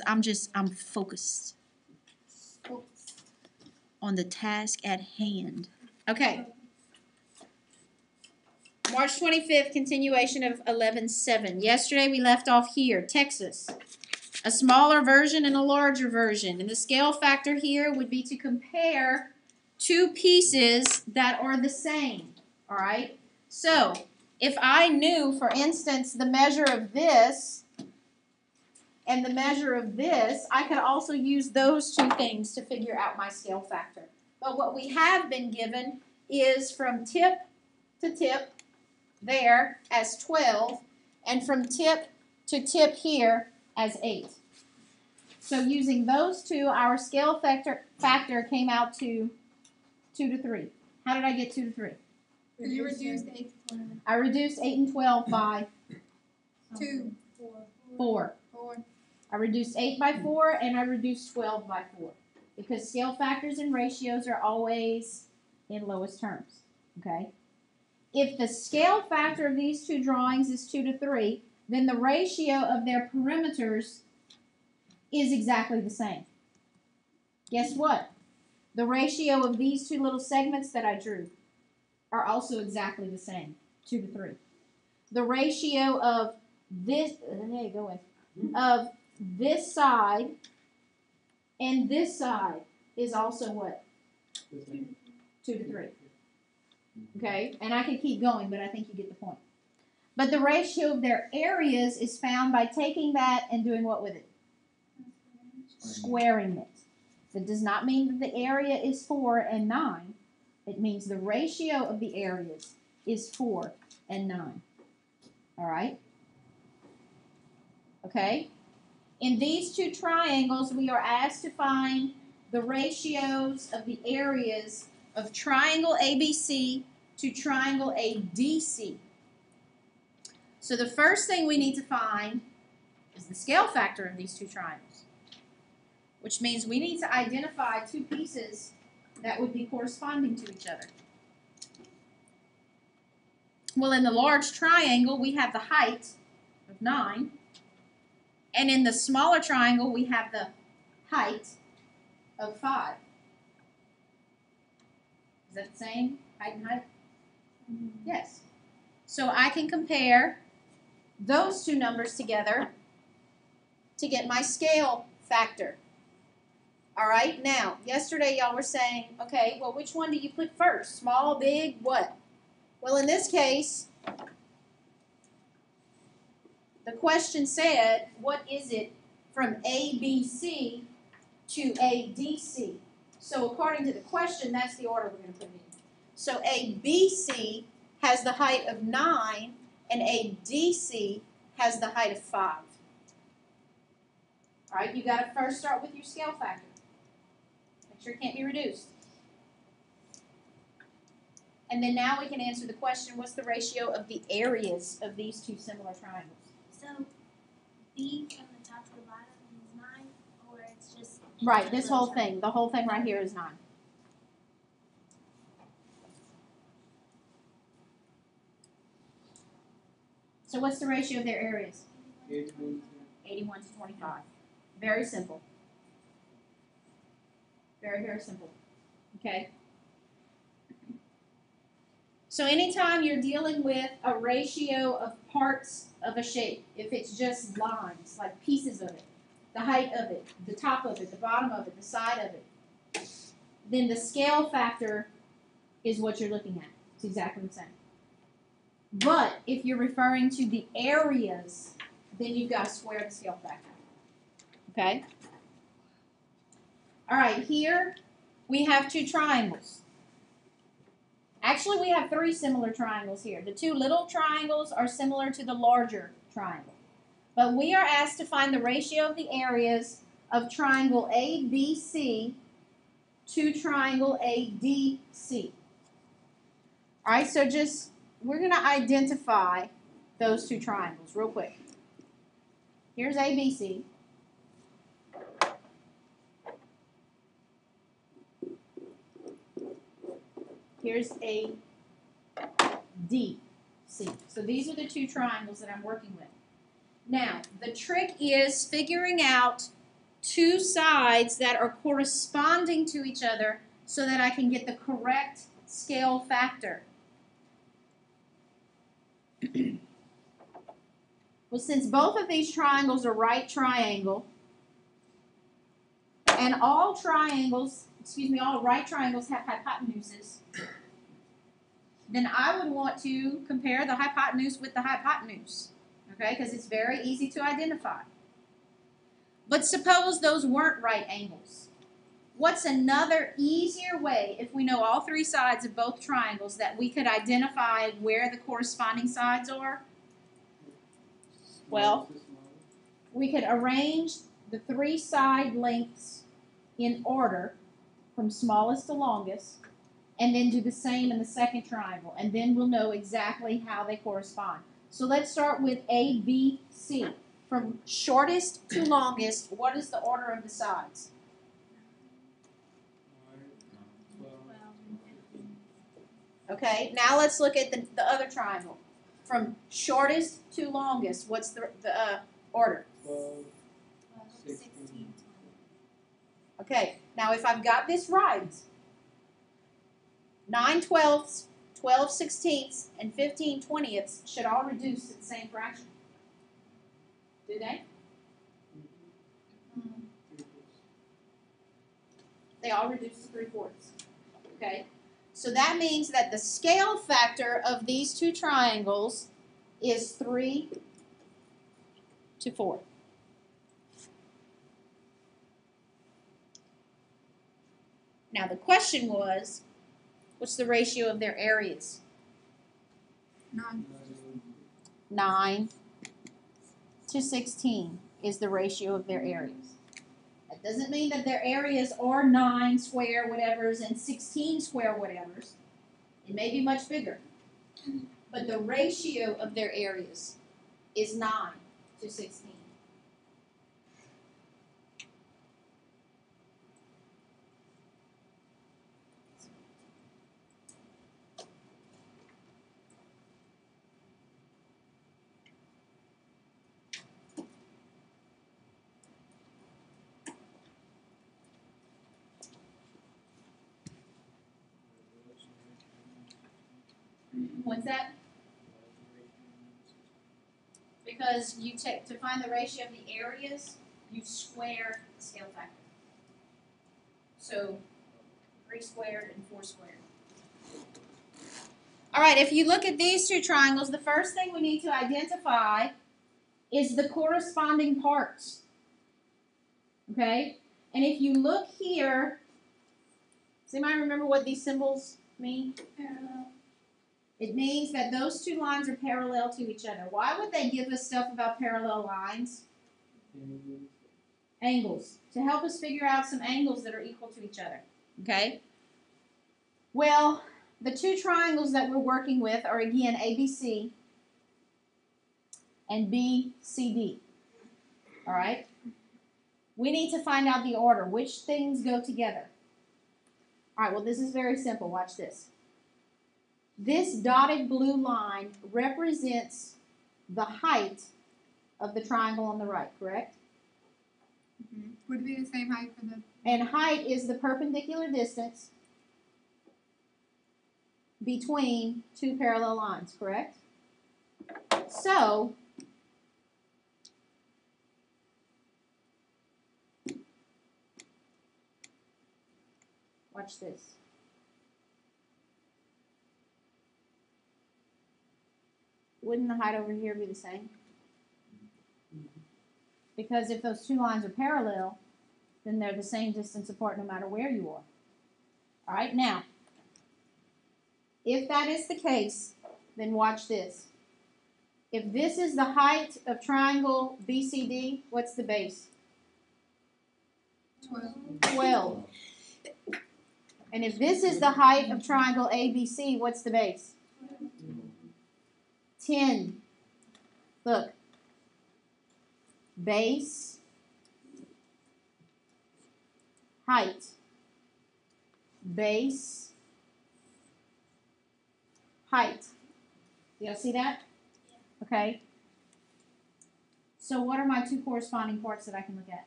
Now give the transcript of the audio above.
I'm focused on the task at hand. Okay. March 25th, continuation of 11.7. Yesterday we left off here, Texas. A smaller version and a larger version. And the scale factor here would be to compare two pieces that are the same. All right? So, if I knew, for instance, the measure of this and the measure of this, I could also use those two things to figure out my scale factor. But what we have been given is from tip to tip there as 12, and from tip to tip here as 8. So using those two, our scale factor came out to 2 to 3. How did I get 2 to 3? You reduced 8 to 12. I reduced 8 and 12 by 2. 4. I reduced 8 by 4, and I reduced 12 by 4. Because scale factors and ratios are always in lowest terms. Okay? If the scale factor of these two drawings is 2 to 3, then the ratio of their perimeters is exactly the same. Guess what? The ratio of these two little segments that I drew are also exactly the same, 2 to 3. The ratio of this, of this side and this side is also what? 2 to 3. Okay, and I could keep going, but I think you get the point. But the ratio of their areas is found by taking that and doing what with it? Squaring it. That does not mean that the area is 4 and 9. It means the ratio of the areas is 4 and 9. All right? Okay? In these two triangles, we are asked to find the ratios of the areas of triangle ABC to triangle ADC. So the first thing we need to find is the scale factor of these two triangles, which means we need to identify two pieces that would be corresponding to each other. Well, in the large triangle, we have the height of 9, and in the smaller triangle, we have the height of 5. Is that the same? Height and height? Mm-hmm. Yes. So I can compare those two numbers together to get my scale factor. All right? Now, yesterday y'all were saying, okay, well, which one do you put first? Small, big, what? Well, in this case, the question said, what is it from ABC to ADC? So according to the question, that's the order we're going to put it in. So ABC has the height of 9, and ADC has the height of 5. All right, you got to first start with your scale factor. Make sure it can't be reduced. And then now we can answer the question, what's the ratio of the areas of these two similar triangles? So B from the top to the bottom is 9, or it's just... Right, this whole thing. The whole thing right here is 9. So what's the ratio of their areas? 81 to 25. Very simple. Very, very simple. Okay? So anytime you're dealing with a ratio of parts of a shape, if it's just lines, like pieces of it, the height of it, the top of it, the bottom of it, the side of it, then the scale factor is what you're looking at. It's exactly the same. But if you're referring to the areas, then you've got to square the scale factor. Okay? All right, here we have two triangles. Actually, we have 3 similar triangles here. The 2 little triangles are similar to the larger triangle. But we are asked to find the ratio of the areas of triangle ABC to triangle ADC. All right, so we're going to identify those 2 triangles real quick. Here's ABC. Here's ADC. So these are the 2 triangles that I'm working with. Now, the trick is figuring out two sides that are corresponding to each other so that I can get the correct scale factor. Well, since both of these triangles are right triangle, and all right triangles have hypotenuses, then I would want to compare the hypotenuse with the hypotenuse, okay, because it's very easy to identify. But suppose those weren't right angles. What's another easier way, if we know all three sides of both triangles, that we could identify where the corresponding sides are? Well, we could arrange the three side lengths in order from smallest to longest, and then do the same in the second triangle, and then we'll know exactly how they correspond. So let's start with A, B, C. From shortest to longest, what is the order of the sides? 12 and 15. Okay, now let's look at the other triangle. From shortest to longest, what's the order? 12, 16, 20. Okay, now if I've got this right, 9 twelfths, 12 sixteenths, and 15 twentieths should all reduce to the same fraction. Do they? They all reduce to 3/4. Okay? So that means that the scale factor of these two triangles is 3 to 4. Now the question was, what's the ratio of their areas? 9 to 16 is the ratio of their areas. That doesn't mean that their areas are 9 square whatevers and 16 square whatevers. It may be much bigger. But the ratio of their areas is 9 to 16. What's that? Because you take to find the ratio of the areas, you square the scale factor. So 3 squared and 4 squared. All right, if you look at these two triangles, the first thing we need to identify is the corresponding parts. Okay? And if you look here, does anybody remember what these symbols mean? Parallel. It means that those two lines are parallel to each other. Why would they give us stuff about parallel lines? Angles. To help us figure out some angles that are equal to each other. Okay? Well, the two triangles that we're working with are again ABC and BCD. All right? We need to find out the order. Which things go together? All right, well, this is very simple. Watch this. This dotted blue line represents the height of the triangle on the right, correct? Mm-hmm. Would it be the same height for the... And height is the perpendicular distance between two parallel lines, correct? So, watch this. Wouldn't the height over here be the same? Because if those two lines are parallel, then they're the same distance apart no matter where you are. All right, now, if that is the case, then watch this. If this is the height of triangle BCD, what's the base? 12. And if this is the height of triangle ABC, what's the base? 10. Look. Base, height, base, height. Do y'all see that? Okay. So what are my two corresponding parts that I can look at?